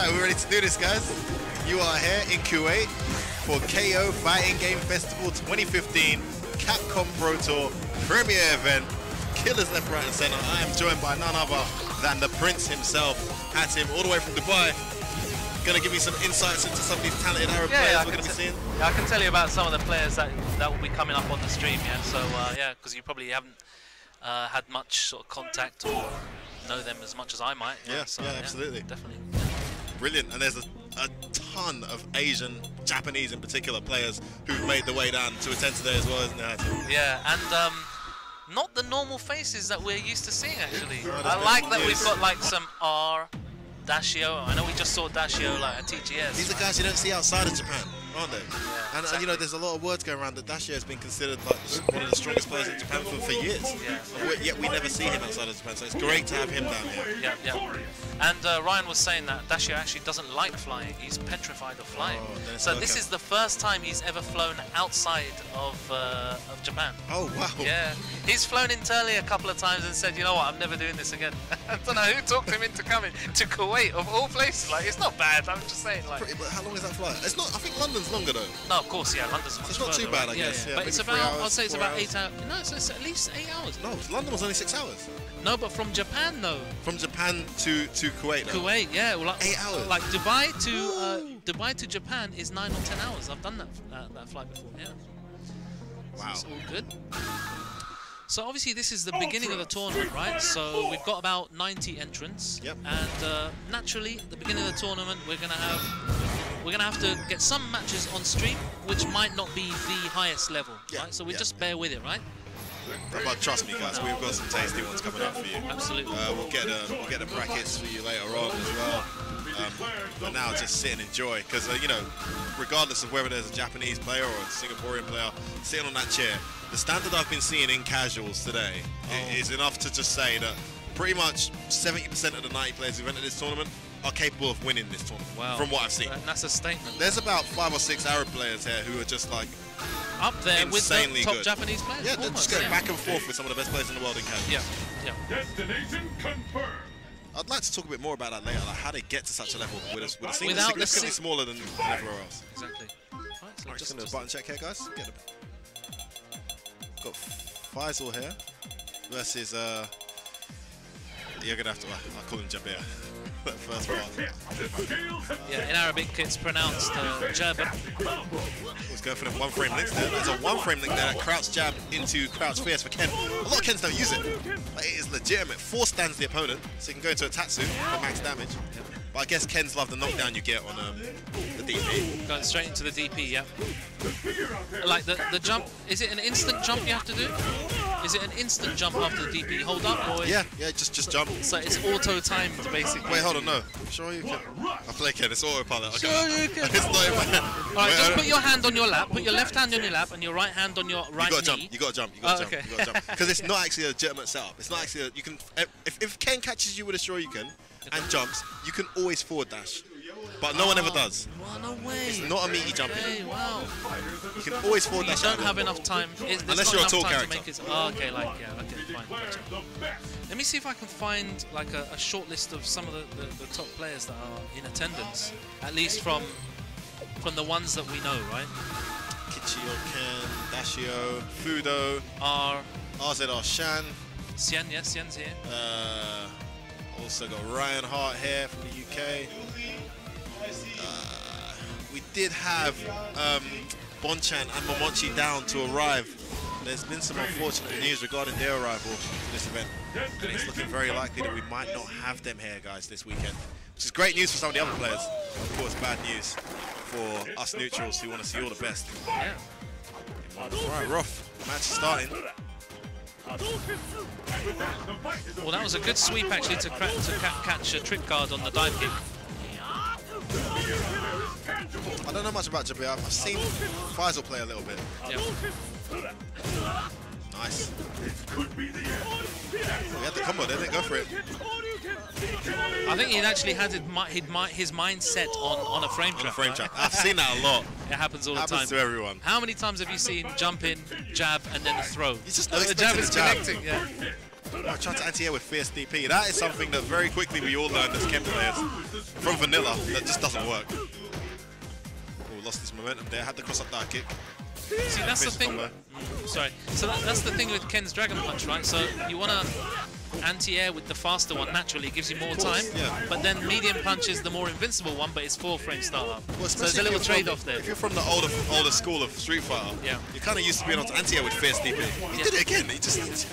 Alright, we're ready to do this, guys. You are here in Kuwait for KO Fighting Game Festival 2015 Capcom Pro Tour premiere event. Killers left, right and center. I am joined by none other than the Prince himself, Hatim, all the way from Dubai. Gonna give you some insights into some of these talented Arab players we're gonna be seeing. Yeah, I can tell you about some of the players that will be coming up on the stream, yeah. So yeah, because you probably haven't had much sort of contact or know them as much as I might. Yeah, so, absolutely. Definitely. Brilliant, and there's a ton of Asian, Japanese in particular, players who've made the way down to attend today as well, isn't there? Yeah, and not the normal faces that we're used to seeing, actually. I like that we've got like some Dashio. I know we just saw Dashio like at TGS. These are guys you don't see outside of Japan, aren't they? Yeah, and you know, there's a lot of words going around that Dashio has been considered like one of the strongest players in Japan for years. Yet we never see him outside of Japan, so it's great to have him down here. Yeah. And Ryan was saying that Dashio actually doesn't like flying. He's petrified of flying. So this is the first time he's ever flown outside of Japan. Oh, wow. Yeah. He's flown internally a couple of times and said, you know what, I'm never doing this again. I don't know who talked him into coming to Kuwait, of all places. Like, it's not bad. I'm just saying. Like, but how long is that flight? It's not. I think London's longer though. No, of course, yeah. London's much It's not too bad, I guess. Yeah, but it's about. I'll say it's about 8 hours. No, it's at least 8 hours. No, London was only 6 hours. No, but from Japan, though. From Japan to Kuwait. Kuwait, yeah. Well, like, 8 hours. Like Dubai to Japan is 9 or 10 hours. I've done that flight before. Yeah. Wow. So it's all good. So obviously this is the beginning of the tournament, right? So we've got about 90 entrants. Yep. And naturally, at the beginning of the tournament, we're gonna have to get some matches on stream, which might not be the highest level, right? So we just bear with it, right? But trust me, guys, we've got some tasty ones coming up for you. Absolutely. We'll get the brackets for you later on as well. But now just sit and enjoy, because you know, regardless of whether there's a Japanese player or a Singaporean player sitting on that chair, the standard I've been seeing in casuals today is enough to just say that pretty much 70% of the 90 players who've entered this tournament are capable of winning this tournament. Wow. From what I've seen. And that's a statement. There's about 5 or 6 Arab players here who are just like up there with the top good. Japanese players. Yeah, they're just going back and forth with some of the best players in the world in casuals. Yeah. Destination confirmed. I'd like to talk a bit more about that later, like how they get to such a level with a scene Without significantly smaller than everywhere else. Exactly. Right, so Just gonna button check here, guys. Got Faisal here versus you're gonna have to. I'll call him Jabir. That first part. Yeah, in Arabic it's pronounced Jabir. Let's go for the one frame links there. There's a one frame link there. Crouch jab into crouch fierce for Ken. A lot of Kens don't use it, but it is legitimate. 4 stands the opponent, so you can go into a Tatsu for max damage. But I guess Kens love the knockdown you get on the DP. Going straight into the DP, yeah. Like the jump, is it an instant jump you have to do? Is it an instant jump after the DP? Hold up, or yeah, just jump. So it's auto timed basically. Wait, hold on, no. Sure you can. I play Ken. It's autopilot. Okay. Sure you can. It's not in my hand. All right, just put your hand on your lap. Put your left hand on your lap and your right hand on your right knee. You got to jump. You got to jump. You got to jump. Because it's not actually a legitimate setup. It's not actually. You can. If Ken catches you with a sure you can and jumps, you can always forward dash. But no one ever does. Well, no way. It's not a meaty jumping. Hey, wow. You can always forward dash. You don't have enough time. Unless you're a tall character. Okay, like, yeah, okay, fine. Gotcha. Let me see if I can find like a short list of some of the top players that are in attendance. At least from the ones that we know, right? Kichio, Ken, Dashio, Fudo, RZR Shan. Xian, yes, Xian's here. Also got Ryan Hart here from the UK. We did have Bonchan and Momochi down to arrive. There's been some unfortunate news regarding their arrival to this event. And it's looking very likely that we might not have them here, guys, this weekend. Which is great news for some of the other players. Of course, bad news for us neutrals who want to see all the best. Yeah. Alright, rough. Match is starting. Well, that was a good sweep actually to catch a trip card on the dive kick. I don't know much about Jabir. I've seen Faisal play a little bit. Yep. Nice. We had the combo, they didn't go for it. I think he'd actually had his mindset on a frame trap. On a frame right? trap. I've seen that a lot. It happens all the time. Happens to everyone. How many times have you seen jump in, jab, and then the throw? You just not the jab expecting is the jab. connecting. Yeah. I tried to anti-air with fierce DP. That is something that very quickly we all learned as Ken players from vanilla. That just doesn't work. Oh, lost this momentum there. Had the cross-up dive kick. See, that's the thing. Sorry. So that's the thing with Ken's Dragon Punch, right? So you want to anti-air with the faster one naturally, it gives you more time. Yeah. But then medium punch is the more invincible one, but it's 4-frame startup. Well, so there's a little trade-off there. If you're from the older school of Street Fighter, yeah, you're kind of used to being able to anti-air with fierce DP. He did it again. He just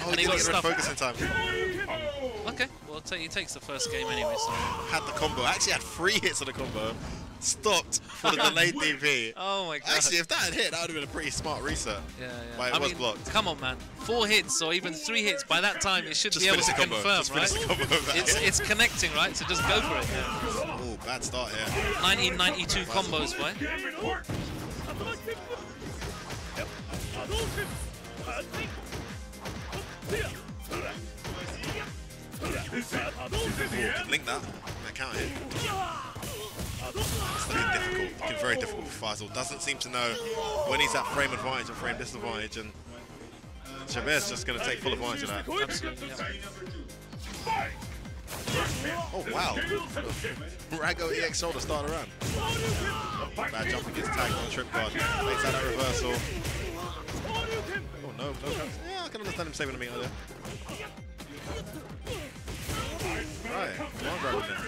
and he got stuff. Focus in time. Okay, well he takes the first game anyway. So had the combo. Actually had 3 hits of the combo. Stopped for the delayed DP. Oh my god. Actually, if that had hit, that would have been a pretty smart reset. Yeah. But it was blocked. Come on, man. 4 hits or even 3 hits. By that time, it should be able to confirm, right? It's connecting, right? So just go for it. Yeah. Oh, bad start here. 1992 combos, boy. Link that. That count hit. It's looking difficult. Looking very difficult for Faisal. Doesn't seem to know when he's at frame advantage or frame disadvantage, and Jabert's just going to take full advantage of that. Absolutely. Yeah. Oh wow! Rago EX shoulder start around. Bad jumping gets tagged on the trip guard. Makes out that reversal. Oh no! Yeah, I can understand him saving the meter there. Right, come on, grabbing there.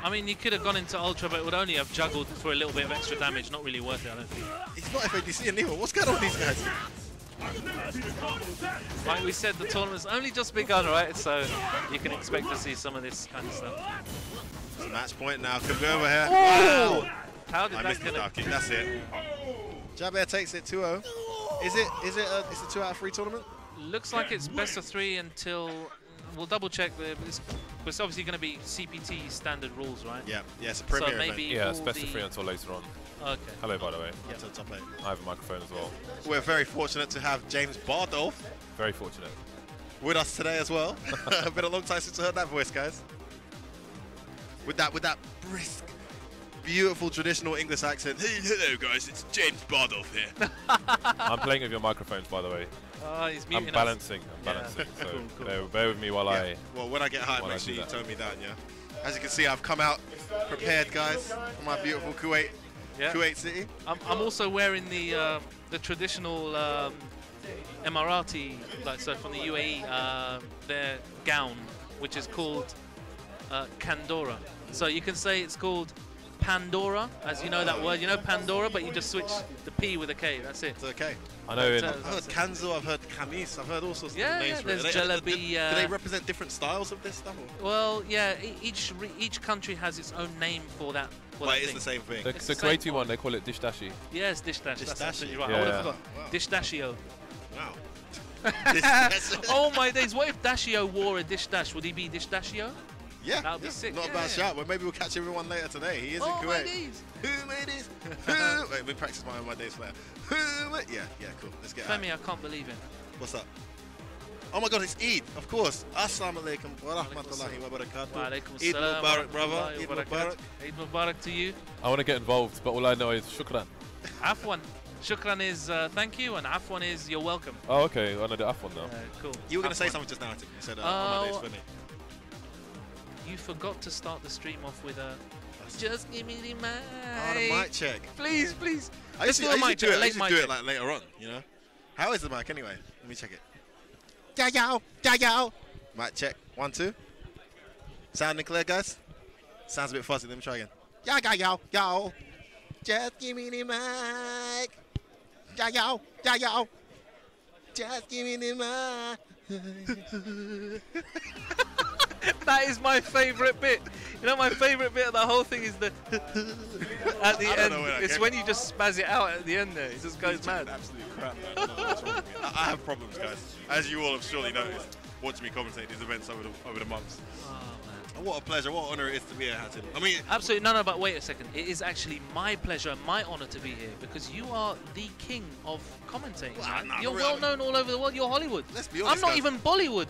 I mean, he could have gone into Ultra, but it would only have juggled for a little bit of extra damage. Not really worth it, I don't think. He's not FADC anymore. What's going on with these guys? Like we said, the tournament's only just begun, right? So you can expect to see some of this kind of stuff. It's a match point now. Could go over here. Oh! Wow! How did I that missed the dark kick. That's it. Jabber takes it 2-0. Is it a 2 out of 3 tournament? Looks like it's best of 3 until we'll double check. It's obviously going to be CPT standard rules, right? Yeah, it's a premier so maybe event. Yeah, it's best of 3 until later on. Okay. Hello, by the way. Yeah. Until top 8. I have a microphone as well. We're very fortunate to have James Bardolph Very fortunate. with us today as well. Been a long time since I heard that voice, guys. With that brisk, beautiful traditional English accent. Hey, hello guys, it's James Bardolph here. I'm playing with your microphones, by the way. He's muting I'm balancing. So Cool. bear with me while I. Well, when I get high, make sure you tone me down, yeah? As you can see, I've come out prepared, guys, for my beautiful Kuwait city. I'm also wearing the traditional Emirati, like so from the UAE, their gown, which is called Kandora. So you can say it's called Pandora, as you know that word. You know Pandora, but you just switch the P with a K. That's it. It's okay. I know. I've heard Kanzo, I've heard Kamis, I've heard all sorts of names for it. There's Jalebi. Do they represent different styles of this stuff? Or? Well, yeah, each country has its own name for that. But it's the same thing. The Kuwaiti one, they call it dish dashi. Yes, dish dash. That's absolutely right. Yeah, I would have forgot. Wow. Dish dashio. Wow. Oh my days! What if Dashio wore a dish dash? Would he be dish dashio? Yeah, That would be sick. Not a bad shout, but maybe we'll catch everyone later today. He is in Oh my Kuwait. days! Who made this? Who? Wait, let me practice my days later. Who? Yeah, cool. Let's get Femi, I can't believe it. What's up? Oh my God, it's Eid, of course. Assalamu alaikum wa rahmatullahi wa barakatuh. Wa alaikum Eid assalam Mubarak, brother. wa Eid rahmatullahi wa Mubarak. barakatuh. Eid Mubarak to you. I want to get involved, but all I know is shukran. Afwan. Shukran is thank you, and Afwan is you're welcome. Oh, okay. I know the F one now. Cool. You were going to say Afwan. something just now, I think. You said, oh my days, Femi. You forgot to start the stream off with a. Just give me the mic. Oh, the mic check. Please. I used to do it like later on, you know? How is the mic anyway? Let me check it. Ja-yow. Mic check. 1, 2. Sounding clear, guys? Sounds a bit fuzzy. Let me try again. Ja-yow. Just give me the mic. Ja-yow. Just give me the mic. That is my favourite bit. You know, my favourite bit of the whole thing is the at the end. It's when you just spaz it out at the end there. It just goes mad. Absolute crap, man. I don't know what's wrong with me. I have problems, guys. As you all have surely noticed, watching me commentate these events over the months. Oh, man. And what a pleasure, what an honour it is to be here, Hatton. I mean, Absolutely. No, but wait a second. It is actually my pleasure and my honour to be here because you are the king of commentating. Well, man. no, You're really. well known all over the world. You're Hollywood. Let's be honest, I'm not guys. even Bollywood.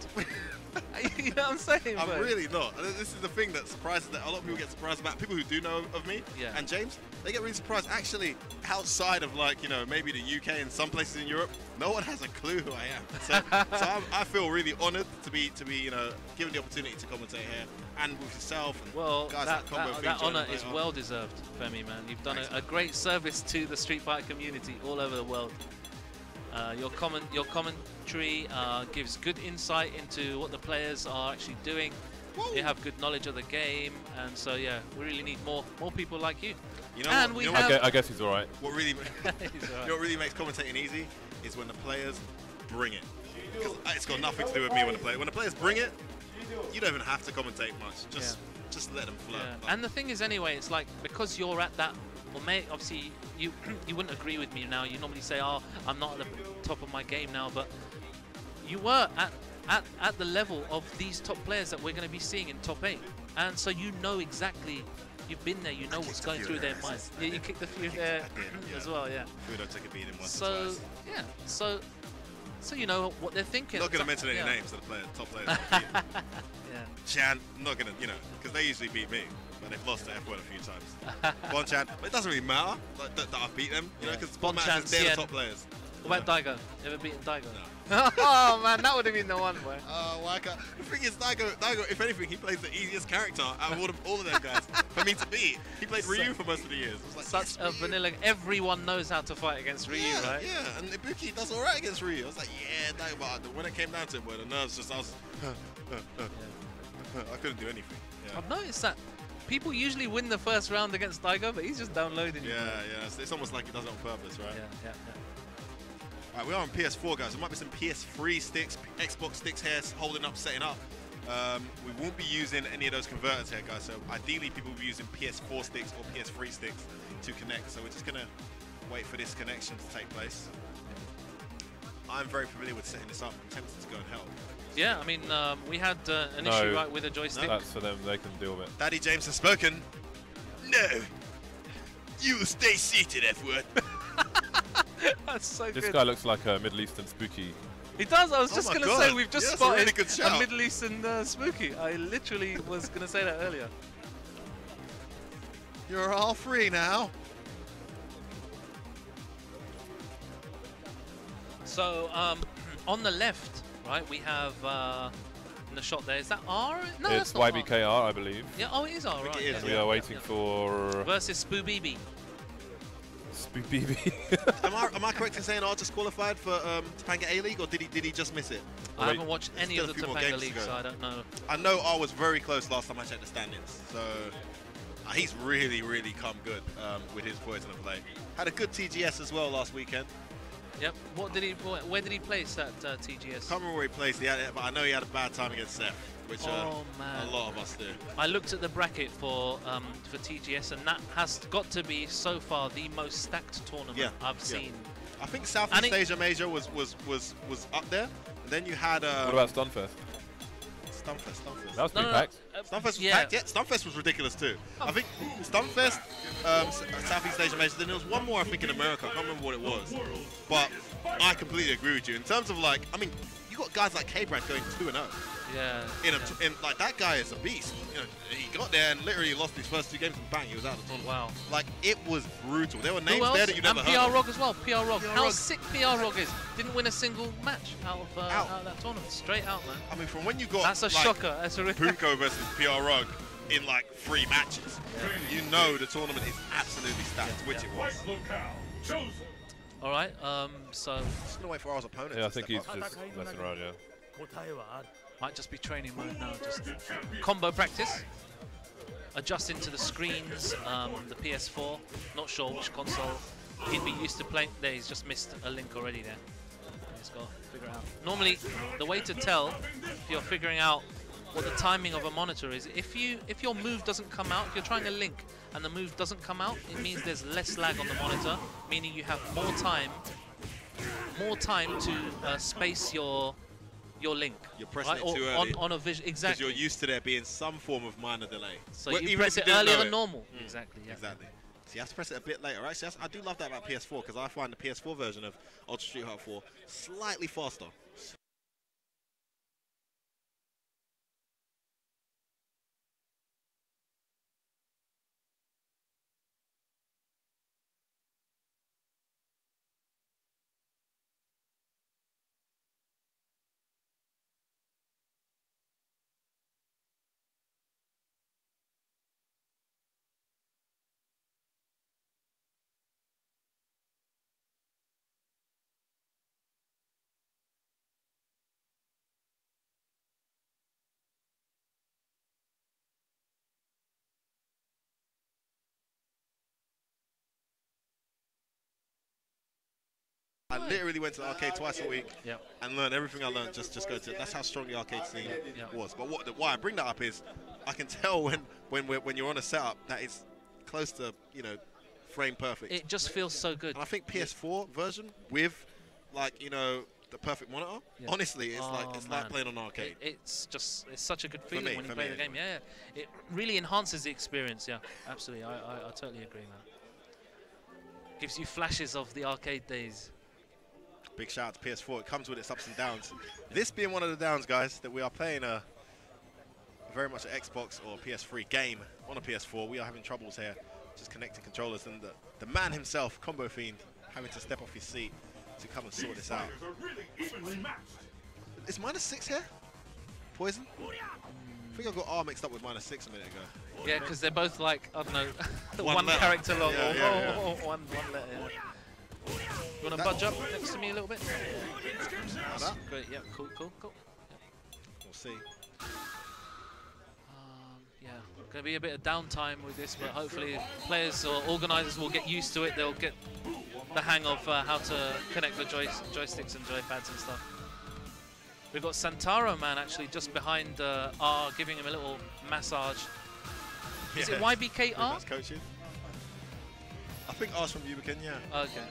You know what I'm saying? I'm bro? really not. And this is the thing that surprises that a lot of people get surprised about. People who do know of me Yeah. and James, they get really surprised. Actually, outside of like maybe the UK and some places in Europe, no one has a clue who I am. So I feel really honoured to be given the opportunity to commentate here and with yourself. And Well, guys that, like Combo that, Free that joining honour me is later. well deserved, Femi, man. You've done Thanks, a great service to the Street Fighter community all over the world. Your commentary gives good insight into what the players are actually doing. Woo. You have good knowledge of the game, and so yeah, we really need more people like you. You know And what, we you know have- what, I guess he's all right. what really, He's all right. you know what really makes commentating easy is when the players bring it. Because it's got nothing to do with me when the players bring it. You don't even have to commentate much. Just let them flow. Yeah. Like, And the thing is, anyway, it's like because you're at that. Well, mate, obviously you you wouldn't agree with me now. You normally say, "Oh, I'm not at the top of my game now," but you were at the level of these top players that we're going to be seeing in top 8, and so you know exactly. You've been there. You know what's going through their minds. Yeah, you kicked a few there as well. Yeah. Fudo took a beating once or So twice. yeah. So you know what they're thinking. I'm not going to mention any Yeah. names of the top players. I've beaten. Yeah. Chan, I'm not going to, because they usually beat me, but they've lost to F1 a few times. Bon Chan, but it doesn't really matter that I've beat them, because Bon what Chan, matters is they're Cien. the top players. What about Daigo? Ever beaten Daigo? No. Oh man, that would have been the one, boy. Why can't? The thing is, Daigo, if anything, he plays the easiest character out of all of them guys for me to beat. He played Ryu for most of the years. It was like, Such yes, a vanilla. Everyone knows how to fight against Ryu, yeah, right? Yeah, and Ibuki does all right against Ryu. I was like, yeah, Daigo, but when it came down to it, boy, the nerves just, I couldn't do anything. Yeah. I've noticed that people usually win the first round against Daigo, but he's just downloading. Yeah, yeah. It's almost like he does it on purpose, right? Yeah. Right, we are on PS4, guys. There might be some PS3 sticks, Xbox sticks here, holding up, setting up. We won't be using any of those converters here, guys. So ideally, people will be using PS4 sticks or PS3 sticks to connect. So we're just gonna wait for this connection to take place. I'm very familiar with setting this up. I'm tempted to go and help. Yeah, I mean, we had an No. issue right with a joystick. That's for them. They can deal with it. Daddy James has spoken. No, you will stay seated, F-word. That's so This good. guy looks like a Middle Eastern spooky. He does. I was Oh just my gonna God. say we've just Yeah, that's a really spotted good shout. Middle Eastern spooky. I literally was gonna say that earlier. You're all free now. So on the left, right, we have in the shot there. Is that R? No, It's that's not R. YBKR, I believe. Yeah. Oh, it is R. Right. it is, yeah, And we yeah, are yeah, waiting yeah. for versus Spoobibi. Spoopy. Am I correct in saying R disqualified for Topanga A-League, or did he just miss it? I haven't watched There's any still of the a few more Topanga games to League, go. so I don't know. I know R was very close last time I checked the standings, so he's really, really come good with his poison of play. Had a good TGS as well last weekend. Yep. Where did he place that TGS? Can't remember where he placed, but I know he had a bad time against Seth, which Oh, man. a lot of us do. I looked at the bracket for TGS, and that has got to be so far the most stacked tournament I've seen. I think Southeast And Asia Major was up there, and then you had What about Stunfest? Stunfest. That was No, pretty no, no. packed. Stunfest was yeah. packed. Yeah, Stunfest was ridiculous too. I think Stunfest, Southeast Asia Major. Then there was one more, I think, in America. I can't remember what it was. But I completely agree with you in terms of like, I mean, you got guys like K-Brad going 2-0. Yeah. In like that guy is a beast. You know, he got there and literally lost his first 2 games and bang, he was out of the tournament. Wow. Like it was brutal. There were names Who else? there that you never And heard PR of. Rog as well. PR Rog. PR How Rog. sick PR Rog is. Didn't win a single match out of that tournament. Straight out, man. I mean, from when you got That's a like, shocker. That's a Punko versus PR Rug in like 3 matches, you know the tournament is absolutely stacked, which it was. Fight locale chosen. All right. So Just gonna wait for our opponent. Yeah, I to think step he's up. just messing around, yeah. might just be training mode now. Just combo practice. Adjusting to the screens. The PS4. Not sure which console he'd be used to playing. There, he's just missed a link already there. Let's go figure it out. Normally, the way to tell if you're figuring out what the timing of a monitor is, if your move doesn't come out, if you're trying a link and the move doesn't come out, it means there's less lag on the monitor, meaning you have more time to space your link. You're pressing right? it too early. on a vision, Because exactly. you're used to there being some form of minor delay. So Well, you even press if it you didn't earlier know than it. normal. Exactly. Yeah. Exactly. So you have to press it a bit later. Actually, I do love that about PS4 because I find the PS4 version of Ultra Street Fighter 4 slightly faster. I literally went to the arcade twice a week Yep. and learned everything I learned. Just go to. That's how strong the arcade scene Yep. was. But why I bring that up is, I can tell when you're on a setup that it's close to frame perfect. It just feels so good. And I think PS4 version with the perfect monitor. Yeah. Honestly, it's Oh, like playing on an arcade. It's such a good feeling me, when you for play me, the game. Yeah, it really enhances the experience. Yeah, absolutely. I totally agree, man. Gives you flashes of the arcade days. Big shout out to PS4. It comes with its ups and downs. This being one of the downs, guys, that we are playing a very much an Xbox or PS3 game on a PS4. We are having troubles here, just connecting controllers, and the man himself, Combo Fiend, having to step off his seat to come and sort this out. Is -6 here? Poison? I think I got R mixed up with -6 a minute ago. Yeah, because they're both like, I don't know, One one letter. character long Yeah, or one letter. Yeah. You want to budge up next to me a little bit? Like that? Great. Yeah. Cool. We'll see. Yeah, going to be a bit of downtime with this, but hopefully players or organisers will get used to it. They'll get the hang of how to connect the joysticks and joypads and stuff. We've got Santaro man actually just behind R, giving him a little massage. Is it YBKR? That's coaching. I think R's from Yubican, yeah. Okay.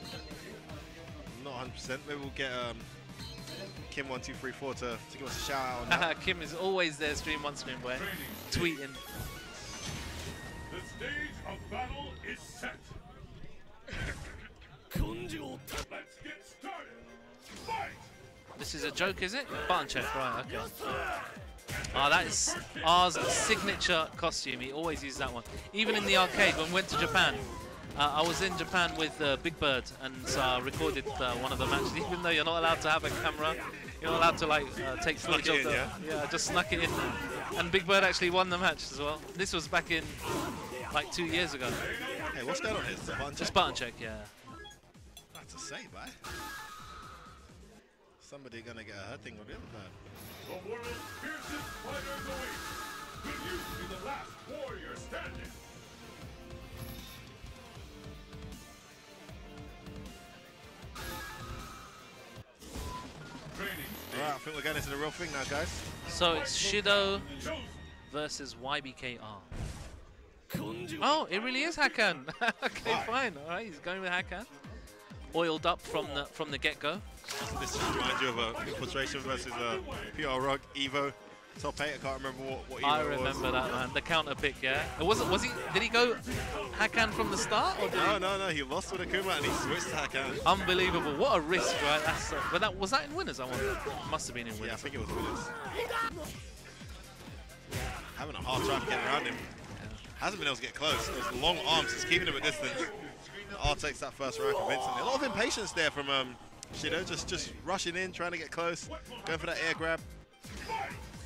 Not 100%. Maybe we'll get Kim1234 to give us a shout out on that. Kim is always there, stream one, stream boy, tweeting. The stage of battle is set. Let's get started. Fight! This is a joke, is it? Button check, right, okay. Ah, that is R's signature costume. He always uses that one. Even in the arcade, when we went to Japan, I was in Japan with Big Bird, and so I recorded one of the matches. Even though you're not allowed to have a camera, you're not allowed to take footage of the... Yeah, just snuck it in. And Big Bird actually won the match as well. This was back in like 2 years ago. Hey, what's going on here? Just button check, yeah. That's a save, eh? Somebody gonna get a hurt thing with him, man. The world's fiercest fighters await. Could you be the last warrior standing? Alright, I think we're getting into the real thing now, guys. So it's Shido versus YBKR. Oh, it really is Hakan. Okay, fine. All right, he's going with Hakan. Oiled up from the get-go. This just reminds you of a infiltration versus a PR Rug Evo top 8. I can't remember what Evo I was. remember that, man. The counter pick, yeah. Was he? Did he go Hakan from the start, or did No. He lost with Akuma and he switched to Hakan. Unbelievable! What a risk, right? That's but was that in winners? I wonder. Must have been in winners. Yeah, I think it was winners. Having a hard time getting around him. Hasn't been able to get close. Those long arms, just keeping him at distance. R takes that first round convincingly. A lot of impatience there from Shido, just rushing in, trying to get close, going for that air grab.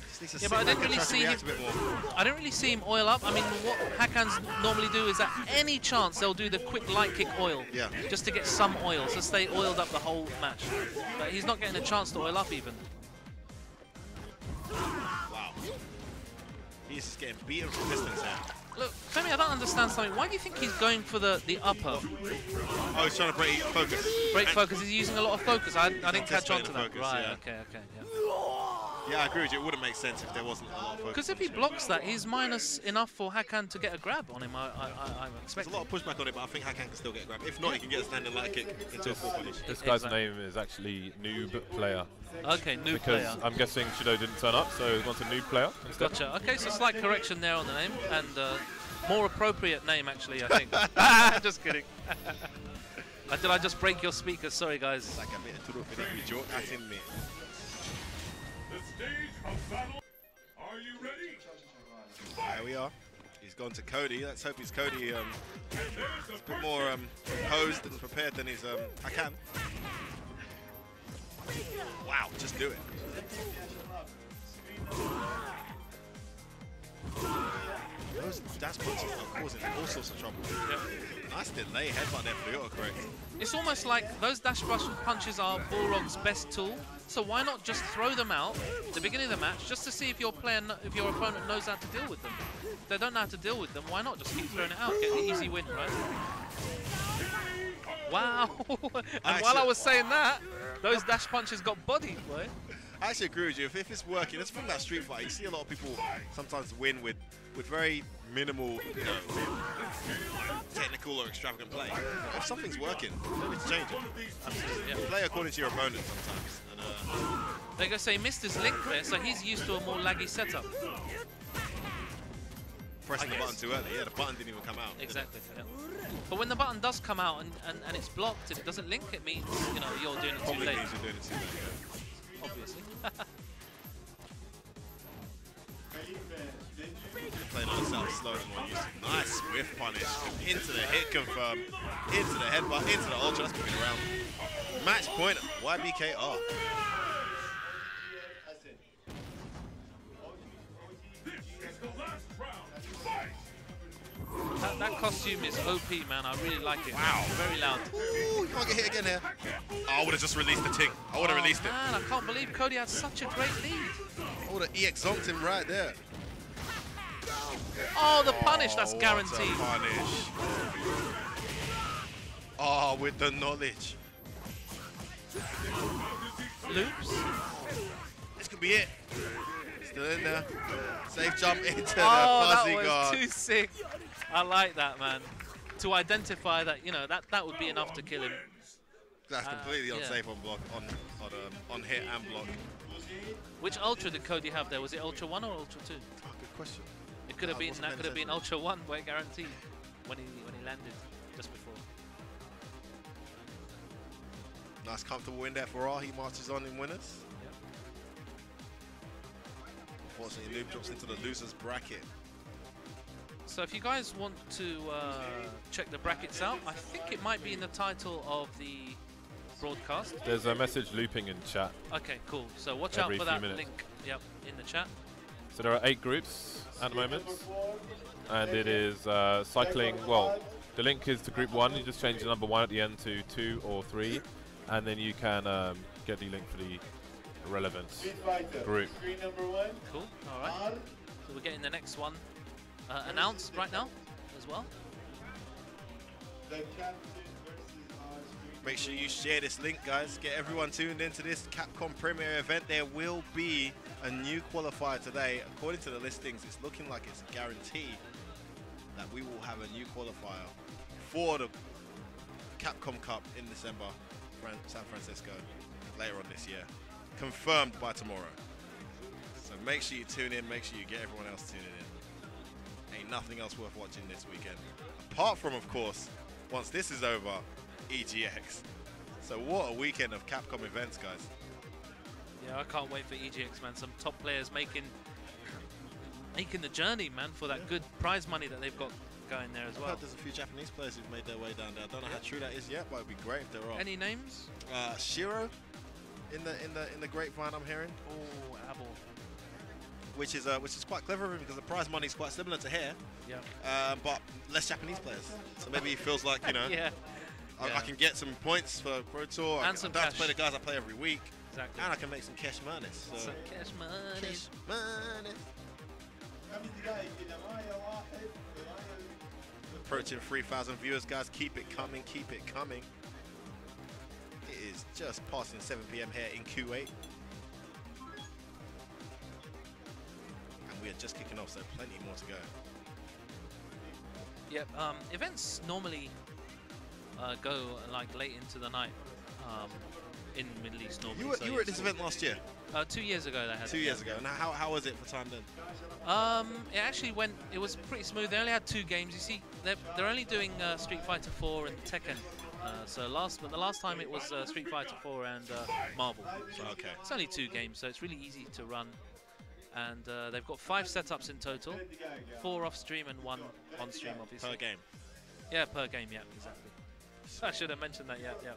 Just needs to sit But I back didn't and really try to see him. react a bit more. I didn't really see him oil up. I mean, what Hakans normally do is at any chance they'll do the quick light kick oil, Yeah. just to get some oil, so stay oiled up the whole match. But he's not getting a chance to oil up even. Wow. He's just getting beaten from distance here. Look, Femi, I don't understand something. Why do you think he's going for the upper? Oh, he's trying to break focus. Break focus, he's using a lot of focus. I didn't catch on to that. Focus, Right, yeah. okay, yeah. Yeah, I agree with you. It wouldn't make sense if there wasn't a lot of focus. Because if he blocks that, he's minus enough for Hakan to get a grab on him, I'm There's expecting. a lot of pushback on it, but I think Hakan can still get a grab. If not, he can get a standing light kick into a 4 punish. This guy's Exactly. name is actually Noob Player. Okay, new Because player. I'm guessing Shido didn't turn up, so he wants a Noob Player instead. Gotcha. Okay, so slight correction there on the name, and more appropriate name, actually, I think. Just kidding. Did I just break your speaker? Sorry, guys. Like a bit of truth in every joke that's in me. The stage of battle. Are you ready? There we are. He's gone to Cody. Let's hope he's Cody a bit more posed and prepared than his Hakan. Wow, just do it. Those dash punches are causing all sorts of trouble. Yep. Nice delay headbutt there for the autocorrect. It's almost like those dash punches are Balrog's best tool, so why not just throw them out at the beginning of the match just to see if your opponent knows how to deal with them. If they don't know how to deal with them, why not just keep throwing it out, get the easy win, right? Wow. And while I was saying that, those dash punches got bodied, boy. I actually agree with you. If it's working, it's from that Street Fighter. You see a lot of people sometimes win with very minimal, you know, technical or extravagant play. If something's working, you don't need to change it. Absolutely, yeah. Play according to your opponent sometimes. And, They're going to say he missed his link there, so he's used to a more laggy setup. pressing the button too early. Yeah, the button didn't even come out. Exactly. Yeah. But when the button does come out and it's blocked, if it doesn't link, it means, you know, you're doing it too Probably late. means you're doing it too late, yeah. Obviously. Playing on itself slow and more useful. Nice whiff punish. Into the hit confirm. Into the headbutt. Into the ultra. That's moving around. Match point. YBKR. That costume is OP, man. I really like it. Wow. Very loud. Ooh, you can't get hit again here. Oh, I would have just released the ting. I would have released it. Man, I can't believe Cody had such a great lead. I would have EX zonked him right there. Oh, the punish. That's Oh, guaranteed. what a punish. Oh, with the knowledge. Loops. This could be it. Still in there. Safe jump into the Oh, fuzzy that was guard. too sick. I like that, man. To identify that, you know, that would be enough to kill him. That's completely yeah. unsafe on block, on hit and block. Which ultra did Cody have there? Was it Ultra 1 or Ultra 2? Oh, good question. It could have been, wasn't that could have paying been Ultra 1, where guaranteed when he landed just before. Nice comfortable win there for all. He marches on in winners. Yep. Unfortunately, Noob drops into the losers bracket. So if you guys want to check the brackets out, I think it might be in the title of the broadcast. There's a message looping in chat. Okay, cool. So watch Every out for few that minutes. link. Yep, in the chat. So there are 8 groups at the moment, and it is cycling. Well, the link is to group 1. You just change the number 1 at the end to 2 or 3, and then you can get the link for the relevant group. Cool. All right. So we're getting the next one announced right now as well. Make sure you share this link, guys. Get everyone tuned into this Capcom Premier event. There will be a new qualifier today. According to the listings, it's looking like it's guaranteed that we will have a new qualifier for the Capcom Cup in December, San Francisco, later on this year. Confirmed by tomorrow. So make sure you tune in. Make sure you get everyone else tuning in. Ain't nothing else worth watching this weekend. Apart from, of course, once this is over, EGX. So what a weekend of Capcom events, guys. Yeah, I can't wait for EGX, man. Some top players making the journey, man, for that good prize money that they've got going there as I've well. heard there's a few Japanese players who've made their way down there. I don't know how true that is yet, but it'd be great if there are. Any names? Shiro in the grapevine I'm hearing, Oh, Abel. which is quite clever of him because the prize money is quite similar to here, Yeah. but less Japanese players. So maybe he feels like, you know, Yeah. I can get some points for Pro Tour. And I some don't have to play cash. the guys I play every week, Exactly. and I can make some cash money. So Some cash money. cash money. Approaching 3,000 viewers, guys. Keep it coming, keep it coming. It is just passing 7 p.m. here in Kuwait. And we are just kicking off, so plenty more to go. Yep. Events normally go like late into the night in the Middle East normally. You were at this event last year? 2 years ago they had 2 it, years yeah. ago. Now, how was it for time then? It actually went. It was pretty smooth. They only had 2 games. You see, they're only doing Street Fighter 4 and Tekken. So the last time it was Street Fighter 4 and Marvel. So Okay. it's only 2 games, so it's really easy to run. And they've got 5 setups in total, 4 off stream and 1 on stream, obviously. Per game. Yeah, per game. Yeah, exactly. I should have mentioned that. Yeah, yeah.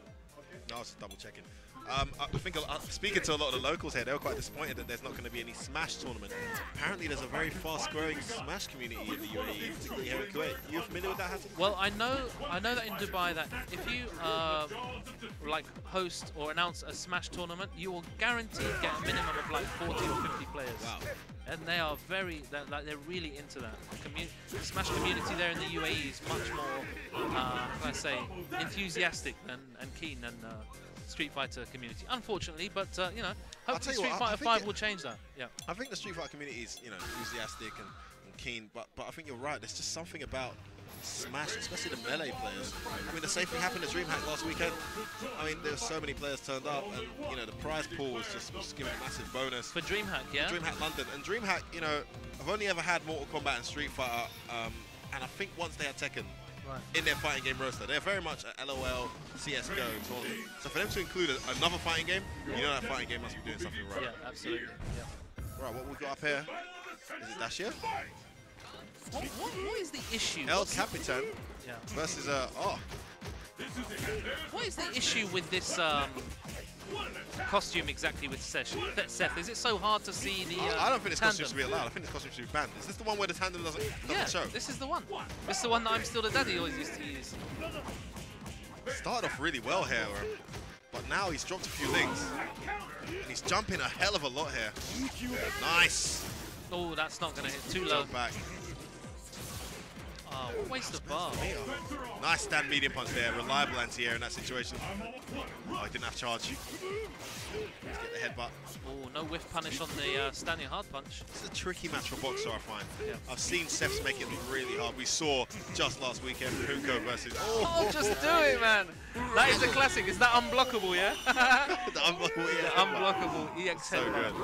No, I was just double checking. I think speaking to a lot of the locals here, they were quite disappointed that there's not going to be any Smash tournament. Apparently, there's a very fast-growing Smash community in the UAE, particularly here in Kuwait. Are you familiar with that, Hassan? Well, I know that in Dubai that if you like host or announce a Smash tournament, you will guaranteed get a minimum of like 40 or 50 players. Wow. And they are they're really into that. The Smash community there in the UAE is much more, how can I say, enthusiastic and keen than Street Fighter community. Unfortunately, but you know, hopefully Street Fighter 5 will change that. Yeah. I think the Street Fighter community is, you know, enthusiastic and keen, but I think you're right. There's just something about Smash, especially the melee players. I mean, the same thing happened at DreamHack last weekend. I mean, there were so many players turned up, and you know, the prize pool was just giving a massive bonus. For DreamHack, yeah? DreamHack London. And DreamHack, you know, I've only ever had Mortal Kombat and Street Fighter, and I think once they had Tekken in their fighting game roster. They're very much a LOL, CSGO tournament. So for them to include another fighting game, you know that fighting game must be doing something right. Yeah, absolutely. Yeah. Right, what we got up here? Is it Dacia? What is the issue? El Capitan versus What is the issue with this costume exactly with Seth? Is it so hard to see the I don't think this costume tandem? should be allowed. I think this costume should be banned. Is this the one where the tandem doesn't show? This is the one. This is the one that I'm Still the Daddy always used to use. Started off really well here, but now he's dropped a few things. And he's jumping a hell of a lot here. Nice. Oh, that's not going to hit. Too low. Jump back. Oh, what waste of bar. Nice stand medium punch there. Reliable anti-air in that situation. Oh, he didn't have charge. Let's get the headbutt. Oh, no whiff punish on the standing hard punch. This is a tricky match for Boxer, I find. Yeah. I've seen Seths make it really hard. We saw just last weekend Punko versus... Oh, just do it, man. That is a classic. Is that unblockable, yeah? The unblockable EX. Unblockable EX So good.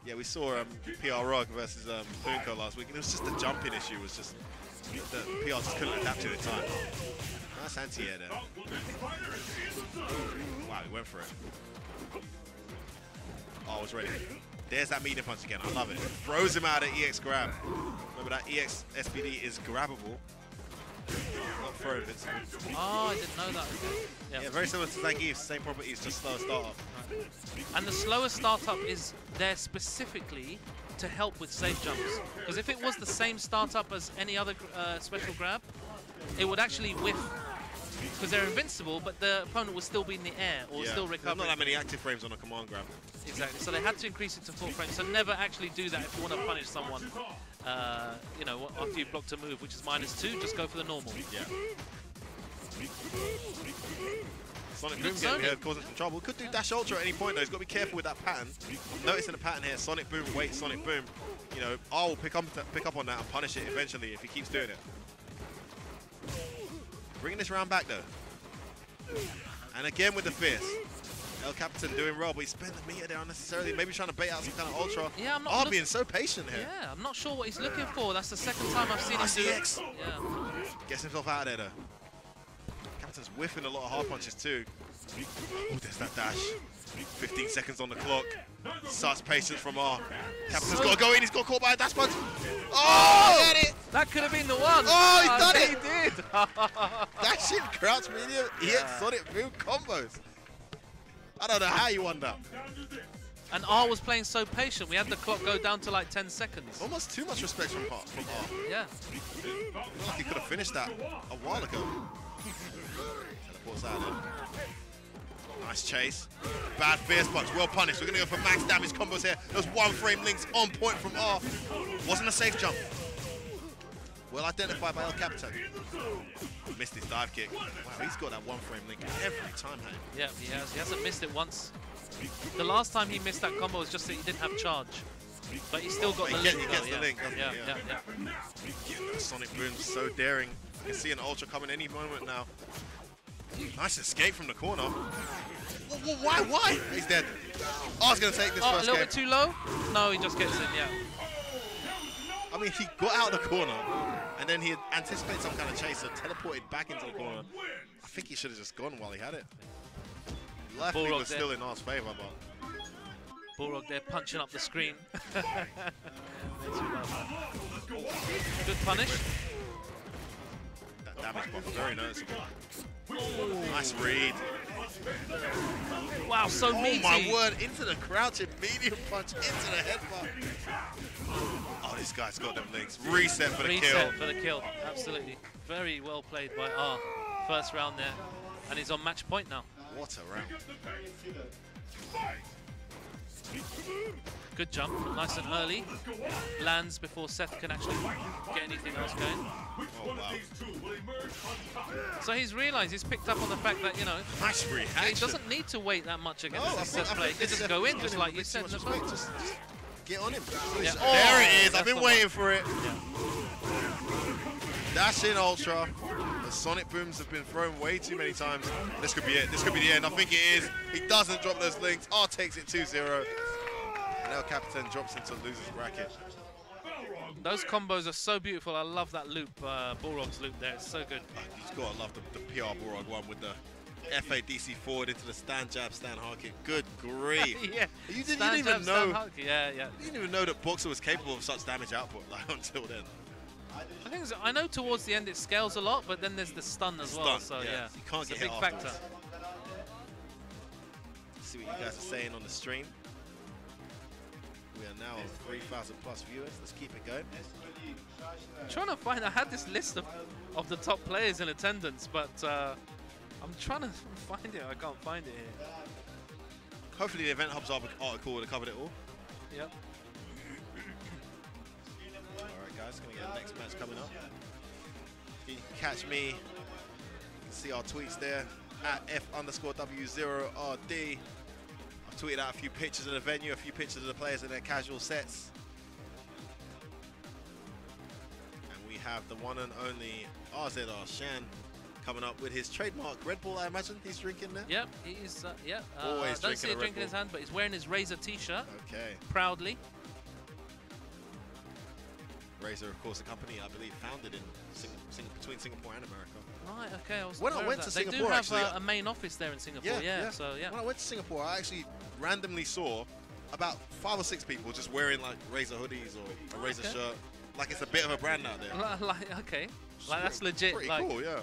Yeah, we saw PR Rog versus Punko last week, and it was just the jumping issue. Was just the PR just couldn't adapt to it in time. Nice anti-air there. Wow, he went for it. Oh, I was ready. There's that medium punch again. I love it. Throws him out of EX grab. Remember that EX SPD is grabbable. Not throw invincible. Oh, I didn't know that. Yeah, very similar to Zangief's, same properties, just slower startup. And the slower startup is there specifically to help with safe jumps. Because if it was the same startup as any other special grab, it would actually whiff. Because they're invincible, but the opponent will still be in the air or still recovering. There's not that many active frames on a command grab. Exactly. So they had to increase it to 4 frames. So never actually do that if you want to punish someone. You know, after you've blocked a move, which is -2, just go for the normal. Yeah. Sonic Boom getting here, causing some trouble. Could do dash ultra at any point though. He's got to be careful with that pattern. I'm noticing the pattern here. Sonic Boom, wait, Sonic Boom. You know, I will pick up on that and punish it eventually if he keeps doing it. Bringing this round back though. And again with the fierce. El Capitan doing well, but he spent the meter there unnecessarily. Maybe trying to bait out some kind of ultra. Yeah, I'm not being so patient here. Yeah, I'm not sure what he's looking for. That's the second time I've seen him do it. Yeah. Gets himself out of there though. Capitan's whiffing a lot of hard punches too. Oh, there's that dash. 15 seconds on the clock. Such patience from R. Capitan's got to go in. He's got caught by a dash punch. Oh, get it! That could have been the one. Oh, he's done it! He did. Dashing crouch medium EX Sonic Boom combos. I don't know how you won that. And R was playing so patient. We had the clock go down to like 10 seconds. Almost too much respect from R. Yeah. I feel like he could have finished that a while ago. Teleports out there. Nice chase. Bad fierce punch. Well punished. We're going to go for max damage combos here. Those 1 frame links on point from R. Wasn't a safe jump. Well identified by El Capitan. Missed his dive kick. Wow, he's got that 1 frame link every time, hey? Yeah, he has. He hasn't missed it once. The last time he missed that combo was just that he didn't have charge. But he still got the link. He gets the link, doesn't he? Yeah, Sonic Boom's so daring. You can see an ultra coming any moment now. Nice escape from the corner. Why? He's dead. I was going to take this first a little game. bit too low? No, he just gets in, yeah. I mean, he got out of the corner, and then he anticipated some kind of chase, so teleported back into the corner. I think he should have just gone while he had it. Left leg was still in R's favour, but... Balrog there punching up the screen. Good punish. That damage buff, very noticeable. Nice read. Wow, so meaty. Oh my word, into the crouching medium punch, into the headbutt. Oh, this guy's got them links. Reset for the kill. Reset for the kill, absolutely. Very well played by R. First round there. And he's on match point now. What a round. Good jump, nice and early. Lands before Seth can actually get anything else going. Oh, wow. So he's realised, he's picked up on the fact that, you know, Nice he reaction. doesn't need to wait that much against I this Seth think play. He can just go in, just like you said. Just get on him. Yeah. There it is. That's I've been the waiting one. for it. Yeah. Dash in Ultra. The Sonic booms have been thrown way too many times. This could be it. This could be the end. I think it is. He doesn't drop those links. R takes it 2-0. And now Captain drops into loser's bracket. Those combos are so beautiful. I love that loop, Balrog's loop there. It's so good. You've got to love the PR Balrog one with the FADC forward into the stand jab, stand hard kick. Good grief. Yeah. You didn't Stand even jab, know. stand hard kick. Yeah, yeah. You didn't even know that Boxer was capable of such damage output like, until then. I think I know towards the end it scales a lot, but then there's the stun as well. So yeah, You can't it's get a big hit factor. afterwards. See what you guys are saying on the stream. We are now on 3,000 plus viewers. Let's keep it going. I'm trying to find. I had this list of the top players in attendance, but I'm trying to find it. I can't find it here. Hopefully the Event Hub's article would have covered it all. Yep. Alright guys, gonna get the next match coming up. If you can catch me, you can see our tweets there at F_W0RD. I've tweeted out a few pictures of the venue, a few pictures of the players in their casual sets. And we have the one and only RZR Shan coming up with his trademark Red Bull, I imagine he's drinking there. Yep, he's yeah. Always don't see a drinking a Red drink in his Bull. hand, but he's wearing his Razor t-shirt Okay. proudly. Razer, of course, a company I believe founded in between Singapore and America. Right. Okay. I was When I aware went of to that. They do Singapore, have actually, a main office there in Singapore. Yeah. So yeah. When I went to Singapore, I actually randomly saw about 5 or 6 people just wearing like Razer hoodies or a Razer Okay. shirt. Like it's a bit of a brand out there. Like okay. Like that's legit. Pretty like cool, yeah.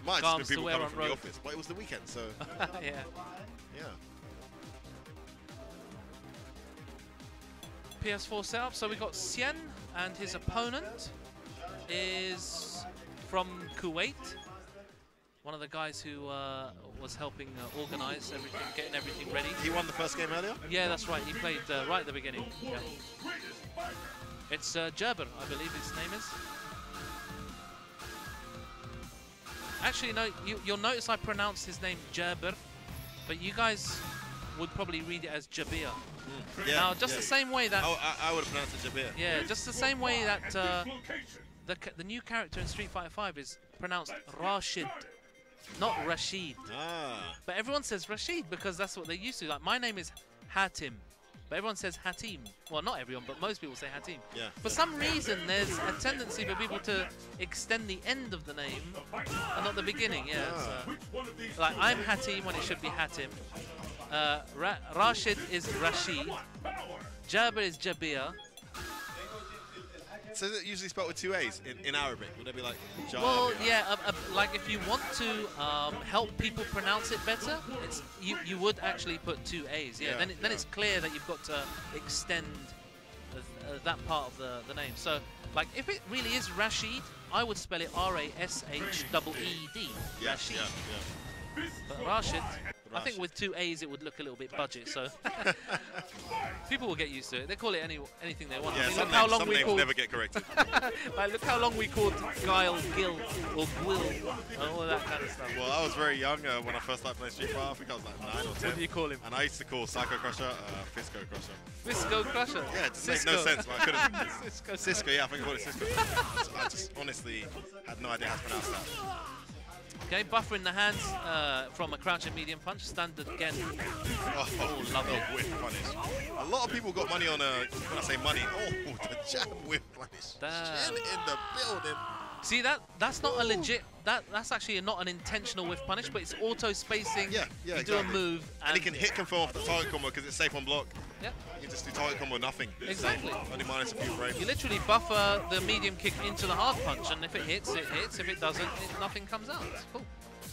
Might have garms just to been people wear coming on from the road. office, but it was the weekend, so yeah. yeah. PS4 setup. So we got Sien, and his opponent is from Kuwait. One of the guys who was helping organize everything, getting everything ready. He won the first game earlier? Yeah, that's right. He played right at the beginning. Yeah. It's Gerber, I believe his name is. Actually, no, you'll notice I pronounced his name Gerber, but you guys would probably read it as Jabir. Yeah. Now, just the same way that... Oh, I would have pronounced it Jabir. Yeah, just the same way that the new character in Street Fighter 5 is pronounced Rashid, not Rashid. Ah. But everyone says Rashid because that's what they used to. Like, my name is Hatim, but everyone says Hatim. Well, not everyone, but most people say Hatim. Yeah. For some reason, there's a tendency for people to extend the end of the name and not the beginning. Yeah. It's, like, I'm Hatim when it should be Hatim. Rashid is Rashid. Jabir is Jabir. So is it usually spelled with 2 A's in Arabic? Would they be like Jabir? Well, yeah, like if you want to help people pronounce it better, it's you would actually put 2 A's. Yeah, Yeah, then it's clear that you've got to extend that part of the name. So, like, if it really is Rashid, I would spell it R-A-S-H-E-E-D. Yeah, Rashid. yeah. But Rashid, I think with 2 A's it would look a little bit budget. So people will get used to it. They call it anything they want. Yeah, I mean, some look how names, long some we names called. never get corrected. Like, look how long we called Guile Gil or Gwil and all of that kind of stuff. Well, I was very young when I first started playing Street Fighter. I think I was like 9 or 10. What do you call him? And I used to call Psycho Crusher Fisco Crusher. Fisco Crusher? Yeah, it just makes no sense. But I couldn't. Cisco, yeah, I think I called it Cisco. I just honestly had no idea how to pronounce that. Okay, buffer in the hands from a crouching medium punch, standard again. Oh, love the whip punish. A lot of people got money on when I say money, the jab whip punish. Damn. Shin in the building. See, that's not a legit, that's actually not an intentional whiff punish, but it's auto spacing. Yeah, you exactly. do a move. And he can hit confirm off the target combo because it's safe on block. Yeah. You can just do target combo nothing. Exactly. Only minus a few frames. You literally buffer the medium kick into the hard punch, and if it hits, it hits. If it doesn't, nothing comes out. It's cool.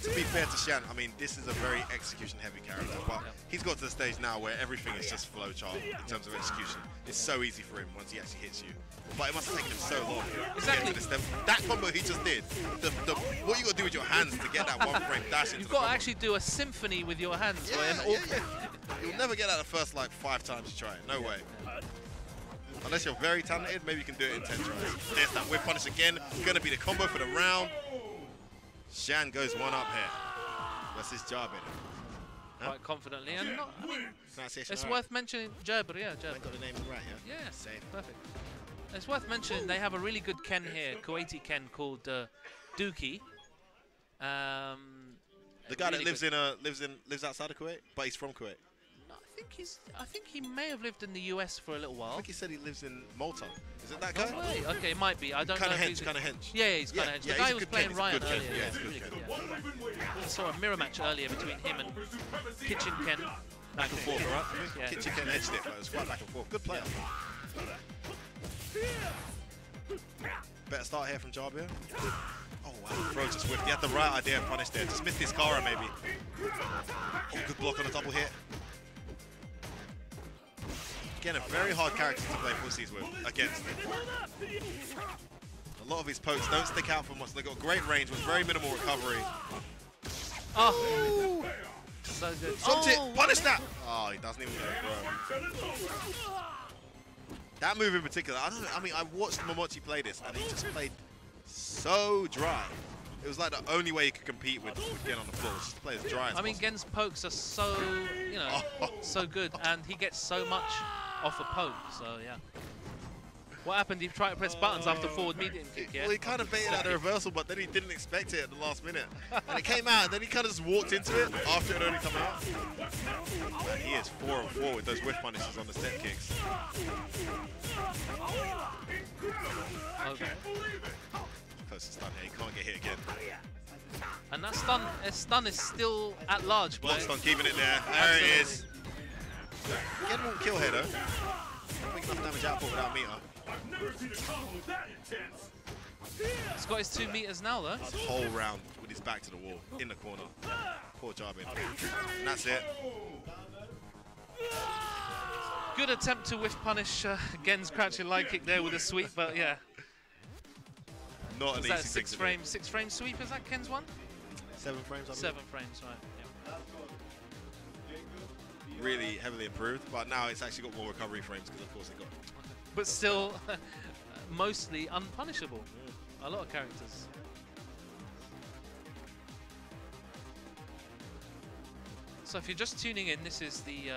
to be fair to Shan, I mean, this is a very execution-heavy character, but he's got to the stage now where everything is just flowchart in terms of execution. It's so easy for him once he actually hits you. But it must have taken him so long to get to this step. That combo he just did, what you got to do with your hands to get that one-frame dash into You've the got to combo. actually do a symphony with your hands. You'll never get that the first like 5 times you try it. No way. Unless you're very talented, maybe you can do it in 10 tries. There's that whip punish again. Gonna be the combo for the round. Shan goes one up here. Versus Jabir. Quite confidently, and not, I mean, it's right. worth mentioning Jabir, yeah, Jabir. I got the name right, yeah? Yeah, Safe. perfect. It's worth mentioning they have a really good Ken here, Kuwaiti Ken called Dookie. The guy that lives outside of Kuwait, but he's from Kuwait. No, I think he may have lived in the US for a little while. I think he said he lives in Malta. Is it that guy? No way. Okay, it might be. I don't know. Kind of hench. Yeah, he's kind of hench. The guy who was playing Ryan earlier. Yeah, He's really good. Yeah. I saw a mirror match earlier between him and Kitchen Ken. Back and forth, right? Yeah. Kitchen Ken hedged it, but it was quite back and forth. Good player. Better start here from Jabir. Oh wow, bro just whipped. He had the right idea and punish there. Just missed his Kara maybe. Oh, good block on a double hit. Again, a very hard character to play pussies with against. A lot of his pokes don't stick out for much. They've got great range with very minimal recovery. Oh, so good. Punish that! Oh, he doesn't even get it, bro. That move in particular, I mean, I watched Momochi play this, and he just played so dry. It was like the only way he could compete with Gen on the floor, just to play as dry as I mean, possible. Gen's pokes are so, you know, so good, and he gets so much off a poke, so yeah. What happened? He tried to press buttons after forward medium kick, yeah? Well, he kind of baited out the reversal, but then he didn't expect it at the last minute. And it came out, and then he kind of just walked into it after it had already come out. And he is 4 on 4 with those whiff punishes on the step kicks. Okay. Close to stun here, he can't get hit again. And that stun is still at large, boy. Block stun, keeping it there. There it is. Gen won't kill here, though. Not making enough damage output without meter. I've never seen a combo that intense. He's got his 2 meters now, though. The whole round with his back to the wall, in the corner. Poor Jabir. And that's it. Good attempt to whiff punish Gen's crouching line kick there with a sweep, but yeah. Not an Is that easy thing to do. 6 frame sweep? Is that Ken's one? 7 frames, I believe. 7 frames, right. Yeah. Really heavily improved, but now it's actually got more recovery frames because of course it got. But still, mostly unpunishable. A lot of characters. So if you're just tuning in, this is the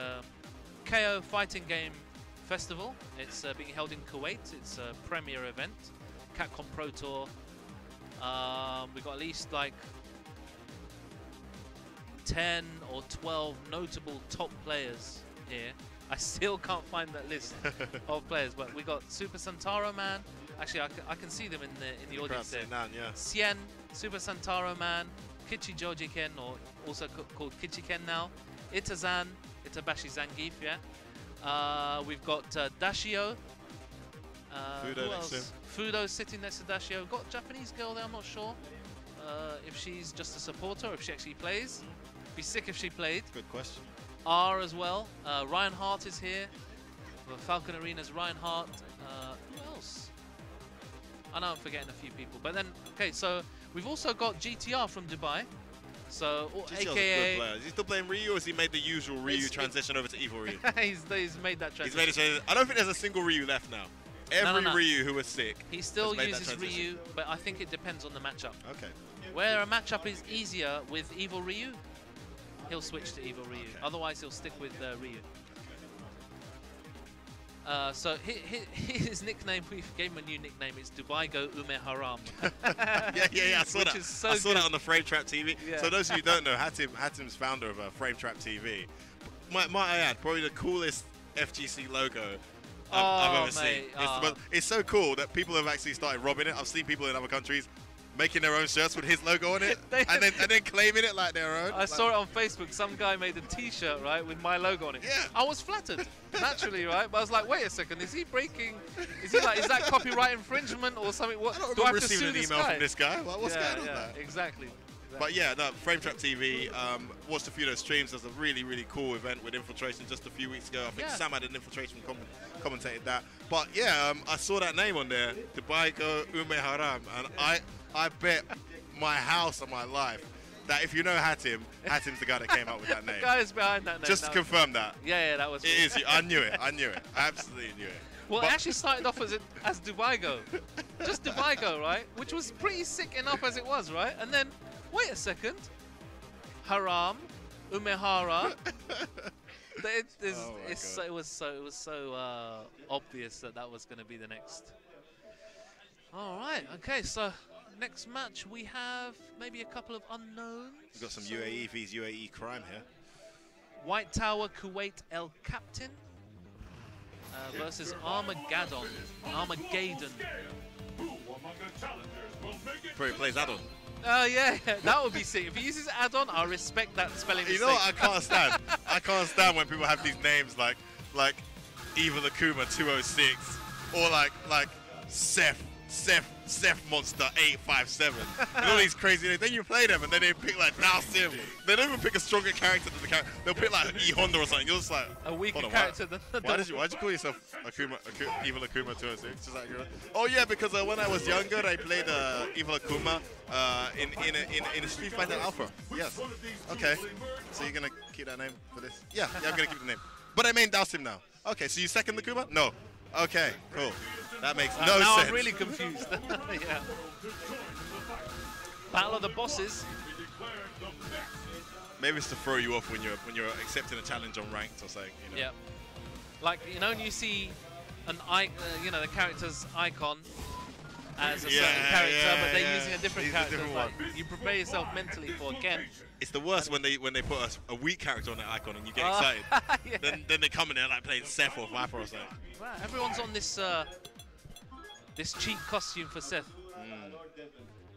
KO Fighting Game Festival. It's being held in Kuwait. It's a premier event. Capcom Pro Tour. We've got at least like 10 or 12 notable top players here. I still can't find that list of players, but we got Super Santaro Man. Actually, I can see them in the audience there. Yeah. Sien, Super Santaro Man, Kichi Joji Ken, or also called Kichi Ken now. Itazan, Itabashi Zangief, yeah. We've got Dashio. Fudo who next to else? Fudo sitting next to Dashio. Got a Japanese girl there, I'm not sure if she's just a supporter or if she actually plays. Be sick if she played. Good question. R as well. Ryan Hart is here. Falcon Arena's Ryan Hart. Who else? I know I'm forgetting a few people. But then, okay, so we've also got GTR from Dubai. So, GTR's a good AKA... player. Is he still playing Ryu, or has he made the usual Ryu transition over to Evil Ryu? he's made that transition. He's made it transition. I don't think there's a single Ryu left now. Every No. Ryu who was sick. He still has made that uses transition. Ryu, but I think it depends on the matchup. Okay. Where a matchup is easier with Evil Ryu, he'll switch to Evil Ryu. Okay. Otherwise, he'll stick with Ryu. So his nickname, we gave him a new nickname. It's Dubai Go Ume Haram. yeah. I saw Which that. is so I saw good. that on the Frame Trap TV. Yeah. So those of you who don't know, Hatim's founder of Frame Trap TV. Might I add, probably the coolest FGC logo I've ever seen. It's so cool that people have actually started robbing it. I've seen people in other countries making their own shirts with his logo on it, and then claiming it like their own. I saw it on Facebook. Some guy made a T-shirt, right, with my logo on it. Yeah. I was flattered, naturally, right? But I was like, wait a second, is he breaking? Is that copyright infringement or something? What I don't do I remember have to receiving sue an this email guy? from this guy. What's going on Yeah, there? exactly. But yeah, no, Frame Trap TV, watched a few of those streams. There's a really, really cool event with Infiltration just a few weeks ago. I think Sam had an Infiltration commentated that. But yeah, I saw that name on there, Dubaiko Ume Haram, and I bet my house and my life that if you know Hatim, Hatim's the guy that came up with that name. The guy is behind that name. Just to confirm that. Yeah, that was It is. I knew it. I knew it. I absolutely knew it. Well, it actually started off as Dubaiko. Just Dubaiko, right? Which was pretty sick enough as it was, right? And then, wait a second. Haram, Umehara. It was so obvious that was going to be the next. All right. Okay. So next match we have maybe a couple of unknowns. We've got some UAE vs UAE crime here. White Tower Kuwait El Captain versus Armageddon. Probably plays add-on. Yeah, that would be sick. If he uses add-on, I respect that spelling mistake. You know what I can't stand? I can't stand when people have these names like Evil Akuma 206 or like Seth Monster 857 and all these crazy names. Then you play them and then they pick like Dalsim. They don't even pick a stronger character than the character. They'll pick like E Honda or something. You're just like a weaker character than the why'd you call yourself Evil Akuma 206? Just like, oh yeah, because when I was younger I played Evil Akuma in Street Fighter Alpha. Yes. Okay. So you're gonna keep that name for this? Yeah, I'm gonna keep the name. But I main Dalsim now. Okay, so you second the Akuma? No. Okay, cool. That makes no now sense. I'm really confused. Yeah. Battle of the Bosses. Maybe it's to throw you off when you're accepting a challenge on ranked or something. You know? Yeah. Like, you know, when you see an the character's icon as a certain character, but they're using a different character. Like, you prepare yourself mentally for Ken. It's the worst when they put a weak character on that icon and you get excited. Yeah. Then they come in there like playing Seth or Viper or something. Wow, everyone's on this this cheap costume for Seth.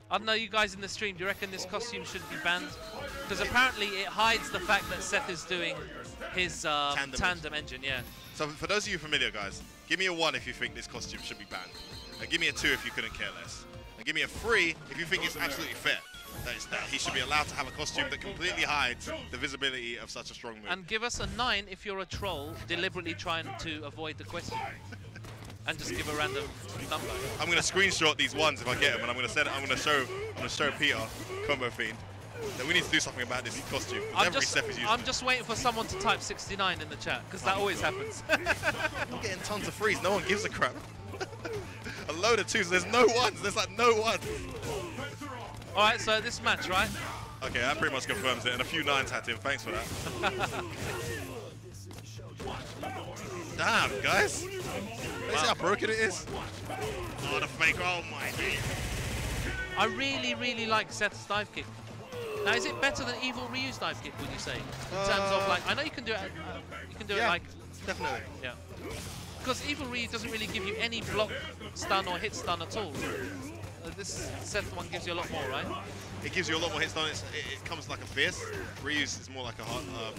I don't know, you guys in the stream, do you reckon this costume should be banned? Because apparently it hides the fact that Seth is doing his tandem engine, yeah. So for those of you familiar, guys, give me a 1 if you think this costume should be banned. And give me a 2 if you couldn't care less. And give me a 3 if you think it's absolutely fair. That he should be allowed to have a costume that completely hides the visibility of such a strong move. And give us a 9 if you're a troll deliberately trying to avoid the question. And just give a random number. I'm going to screenshot these ones if I get them, and I'm going to show Peter, Combo Fiend, that we need to do something about this costume. I'm just waiting for someone to type 69 in the chat, because that always happens. I'm getting tons of threes. No one gives a crap. A load of 2s. There's no 1s. There's like no 1s. All right, so this match, right? Okay, that pretty much confirms it, and a few 9s had him. Thanks for that. Damn, guys. You see how broken it is? Oh, the fake. Oh, my God. I really, really like Seth's dive kick. Now, is it better than Evil Ryu's dive kick, would you say? In terms of, like, I know you can do it, it like... Definitely. Yeah. Because Evil Ryu doesn't really give you any block stun or hit stun at all. This Seth one gives you a lot more, right? It gives you a lot more hit stun. It comes like a fierce. Ryu's is more like a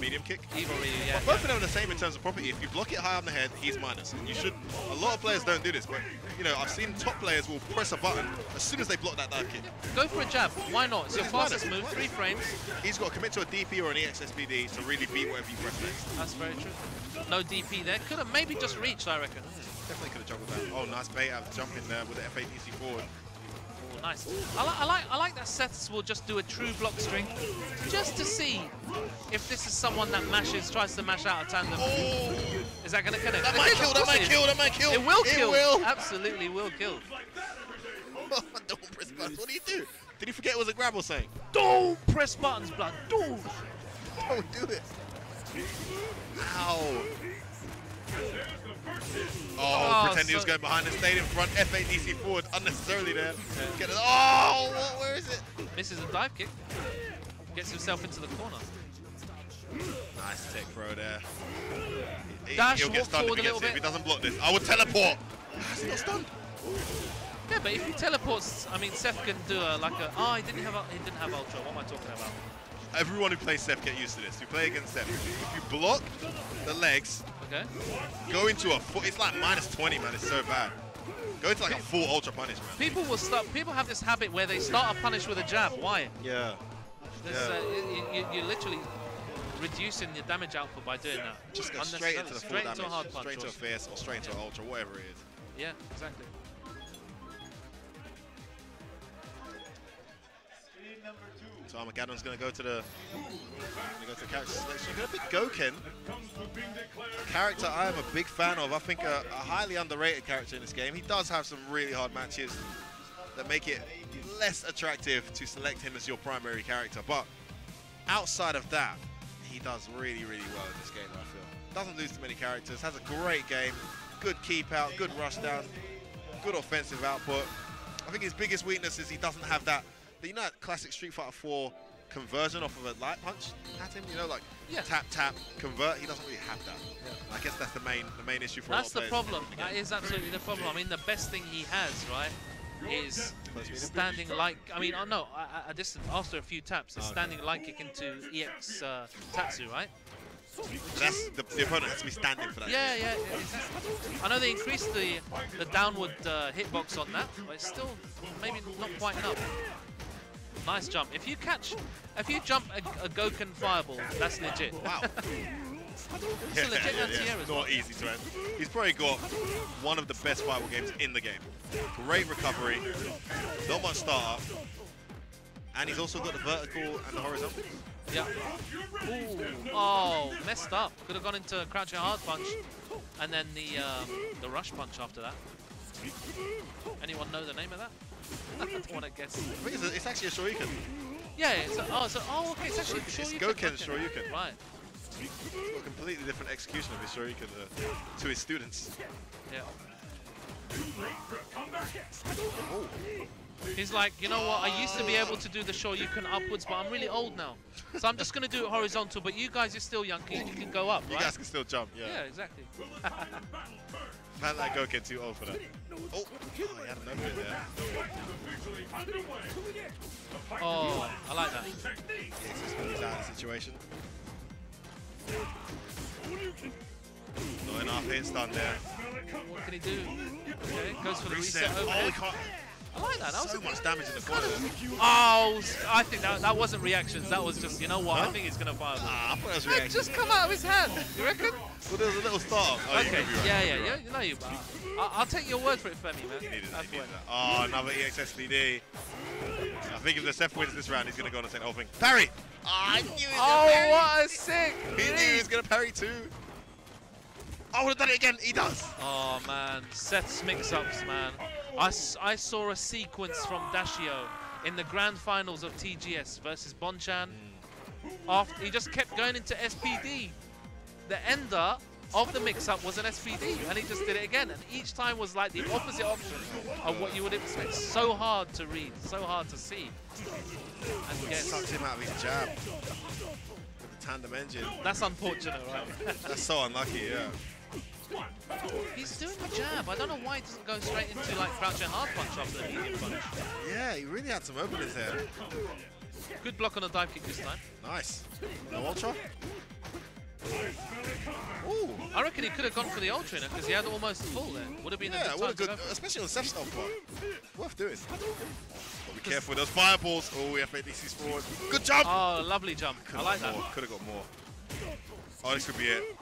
medium kick. Evil Ryu, yeah. But both of them are the same in terms of property. If you block it high on the head, he's minus. And you should. A lot of players don't do this, but you know, I've seen top players will press a button as soon as they block that dive kick. Go for a jab. Why not? It's your fastest move. 3 frames. He's got to commit to a DP or an EXSPD to really beat whatever you press next. That's very true. No DP there. Could have maybe just reached, I reckon. Definitely could have juggled that. Oh, nice bait out of the jump in there with the FADC forward. Oh, nice. I like that Seths will just do a true block string just to see if this is someone that tries to mash out a tandem. Oh! Is that going to connect? That might kill, that might kill, that might kill. It will kill. It will. Absolutely will kill. Don't press buttons. What do you do? Did he forget it was a grab or something? Don't press buttons, blood. Don't. Don't do it. Ow. Oh, pretending he was going behind the stadium front. FADC forward unnecessarily there. Get it. Oh, where is it? Misses a dive kick. Gets himself into the corner. Nice tech throw there. Dash, He'll get stunned if he doesn't block this. I would teleport. He's not stunned. Yeah, but if he teleports, I mean, Seth can do oh, he didn't have ultra. What am I talking about? Everyone who plays Seth get used to this. You play against Seth. If you block the legs, okay, go into a full. It's like -20, man. It's so bad. Go into like a full ultra punish, man. People have this habit where they start a punish with a jab. Why? Yeah. You're literally reducing your damage output by doing that. Just go straight into the full straight damage, into a hard punch. straight into a fierce, or straight into an ultra, whatever it is. Yeah, exactly. So Armageddon's going to go to the character selection. Going to pick Goken, a character I am a big fan of. I think a highly underrated character in this game. He does have some really hard matches that make it less attractive to select him as your primary character. But outside of that, he does really, really well in this game, I feel. Doesn't lose to many characters, has a great game, good keep out, good rush down, good offensive output. I think his biggest weakness is he doesn't have that, you know, that classic Street Fighter 4 conversion off of a light punch at him, you know, like tap, tap, convert. He doesn't really have that. Yeah. I guess that's the main issue for That's a lot of the problem. That is absolutely the problem. I mean, the best thing he has, right, is standing like, I mean, no, a distance after a few taps, is standing like kick into EX Tatsu, right? That's the opponent has to be standing for that. Yeah, yeah. I know they increased the downward hitbox on that, but it's still maybe not quite enough. Nice jump. If you jump a Goken fireball, that's legit. Wow. It's a legit anti-air as well. Not easy to end. He's probably got one of the best fireball games in the game. Great recovery, not much startup, and he's also got the vertical and the horizontal. Yeah. Ooh. Oh, messed up. Could have gone into crouching hard punch, and then the rush punch after that. Anyone know the name of that? I don't want to guess. I think it's actually a Shoryuken. Yeah. Okay. It's actually Shoryuken. It's Goken's Shoryuken. Right. He's got a completely different execution of his Shoryuken to his students. Yeah. Oh. He's like, you know what, I used to be able to do the Shoryuken upwards, but I'm really old now. So I'm just going to do it horizontal, but you guys are still young, you can go up, right? You guys can still jump, yeah. Yeah, exactly. Man like Goken too old for that. Oh, he had an open there. Oh, I like that. Yeah, he's just going to be out of the situation. Not enough hits done there. What can he do? Okay, goes for the reset Oh, overhead. he can't. I like that. That was So much damage in the corner. Oh, I think that wasn't reactions. That was just, you know what? Huh? I think he's gonna fire. I thought it was It reaction. just come out of his hand. You reckon? Well, there was a little start. Oh, Okay. you could be right. Yeah. You know you. I'll take your word for it, Femi, man. He needed that. That's He needed fine. that. Oh, another EXSPD. I think if the Seth wins this round, he's going to go on and say the whole thing. Parry! Oh, I knew he was going to parry. What a sick! He knew he was going to parry too. I would have done it again. He does. Oh man, Seth's mix-ups, man. I saw a sequence from Dashio in the grand finals of TGS versus Bonchan. After he just kept going into SPD. The ender of the mix-up was an SPD, and he just did it again. And each time was like the opposite option of what you would expect. So hard to read, so hard to see. And yes, Sucks him out of his jab. With the tandem engine. that's unfortunate, right? That's so unlucky, yeah. He's doing the jab. I don't know why he doesn't go straight into like crouching hard punch after the medium punch. Yeah, he really had some openings there. Good block on the dive kick this time. Nice. No ultra? Ooh. I reckon he could have gone for the ultra because he had almost full there. Would have been a Yeah, good what time a good, to go for it. especially on the Seth style part. Worth doing. But be careful with those fireballs. Oh, FADC's forward. Good jump! Oh, lovely jump. I like that. Could have got more. Oh, this could be it.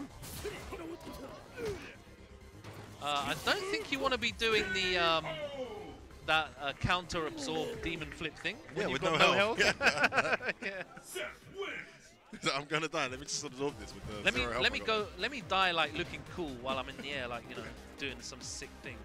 I don't think you want to be doing the that counter absorb demon flip thing. Yeah, when with you've no got health. Yeah. I'm gonna die. Let me just absorb this with the zero health I got. Let me die like looking cool while I'm in the air, like, you know, doing some sick thing.